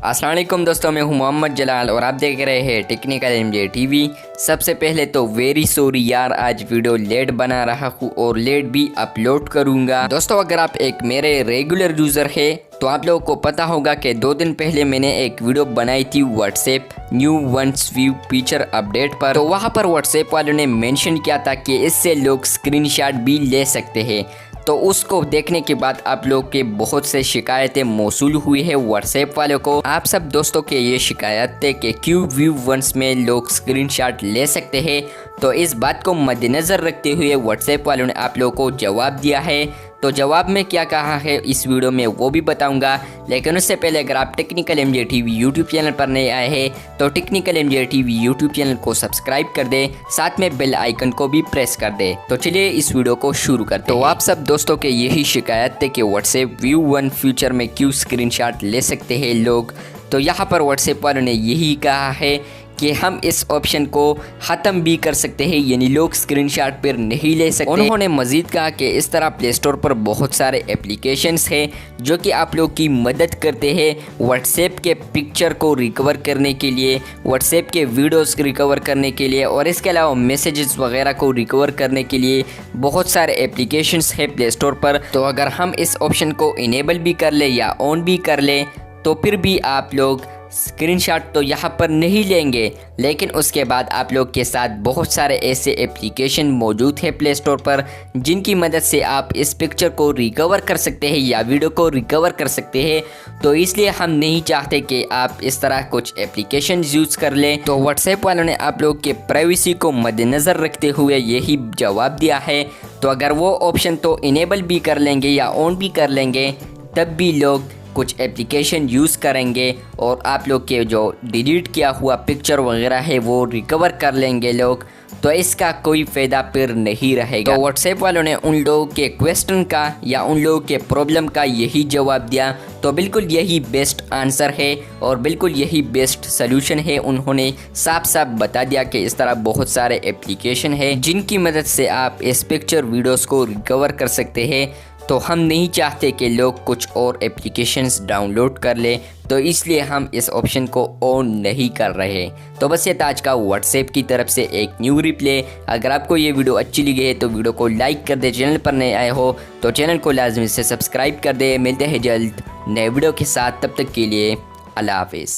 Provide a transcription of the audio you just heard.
अस्सलाम वालेकुम दोस्तों, मैं हूं मोहम्मद जलाल और आप देख रहे हैं टेक्निकल एमजे टीवी। सबसे पहले तो वेरी सॉरी यार, आज वीडियो लेट बना रहा हूं और लेट भी अपलोड करूंगा। दोस्तों अगर आप एक मेरे रेगुलर यूज़र है तो आप लोगों को पता होगा कि 2 दिन पहले मैंने एक वीडियो बनाई थी WhatsApp new ones view feature update पर। तो वहाँ पर व्हाट्सएप वालों ने मेंशन किया था कि इससे लोग स्क्रीनशॉट भी ले सकते हैं। तो उसको देखने के बाद आप लोग के बहुत से शिकायतें मौसूल हुई है व्हाट्सएप वालों को। आप सब दोस्तों के ये शिकायत थे कि क्यों व्यू वंस में लोग स्क्रीनशॉट ले सकते हैं। तो इस बात को मद्देनज़र रखते हुए व्हाट्सएप वालों ने आप लोगों को जवाब दिया है। तो जवाब में क्या कहा है इस वीडियो में वो भी बताऊंगा, लेकिन उससे पहले अगर आप technical MJ TV YouTube channel पर नए आए हैं तो technical MJ TV YouTube channel को सब्सक्राइब कर दे, साथ में बेल आइकन को भी प्रेस कर दे। तो चलिए इस वीडियो को शुरू करते हैं। तो आप सब दोस्तों के यही शिकायत थे कि व्हाट्सएप व्यू वन फ्यूचर में क्यों स्क्रीनशॉट ले सकते हैं लोग। तो यहाँ पर व्हाट्सएप वालों ने यही कहा है कि हम इस ऑप्शन को ख़त्म भी कर सकते हैं, यानी लोग स्क्रीनशॉट पर नहीं ले सकते। उन्होंने मज़ीद कहा कि इस तरह प्ले स्टोर पर बहुत सारे एप्लीकेशंस हैं जो कि आप लोग की मदद करते हैं व्हाट्सएप के पिक्चर को रिकवर करने के लिए, व्हाट्सएप के वीडियोस रिकवर करने के लिए, और इसके अलावा मैसेजेस वगैरह को रिकवर करने के लिए बहुत सारे एप्लीकेशंस हैं प्ले स्टोर पर। तो अगर हम इस ऑप्शन को इनेबल भी कर लें या ऑन भी कर लें तो फिर भी आप लोग स्क्रीनशॉट तो यहाँ पर नहीं लेंगे, लेकिन उसके बाद आप लोग के साथ बहुत सारे ऐसे एप्लीकेशन मौजूद है प्ले स्टोर पर जिनकी मदद से आप इस पिक्चर को रिकवर कर सकते हैं या वीडियो को रिकवर कर सकते हैं। तो इसलिए हम नहीं चाहते कि आप इस तरह कुछ एप्लीकेशन यूज़ कर लें। तो व्हाट्सएप वालों ने आप लोग के प्राइवेसी को मद्देनज़र रखते हुए यही जवाब दिया है। तो अगर वो ऑप्शन तो इनेबल भी कर लेंगे या ऑन भी कर लेंगे तब भी लोग कुछ एप्लीकेशन यूज़ करेंगे और आप लोग के जो डिलीट किया हुआ पिक्चर वगैरह है वो रिकवर कर लेंगे लोग। तो इसका कोई फ़ायदा फिर नहीं रहेगा। तो व्हाट्सएप वालों ने उन लोगों के क्वेश्चन का या उन लोगों के प्रॉब्लम का यही जवाब दिया। तो बिल्कुल यही बेस्ट आंसर है और बिल्कुल यही बेस्ट सलूशन है। उन्होंने साफ साफ बता दिया कि इस तरह बहुत सारे एप्लीकेशन है जिनकी मदद से आप इस पिक्चर वीडियोस को रिकवर कर सकते हैं। तो हम नहीं चाहते कि लोग कुछ और एप्लीकेशंस डाउनलोड कर लें, तो इसलिए हम इस ऑप्शन को ऑन नहीं कर रहे। तो बस ये था आज का व्हाट्सएप की तरफ से एक न्यू रिप्ले। अगर आपको ये वीडियो अच्छी लगी है तो वीडियो को लाइक कर दे, चैनल पर नए आए हो तो चैनल को लाजमी से सब्सक्राइब कर दे। मिलते हैं जल्द नए वीडियो के साथ, तब तक के लिए अल्लाह हाफिज़।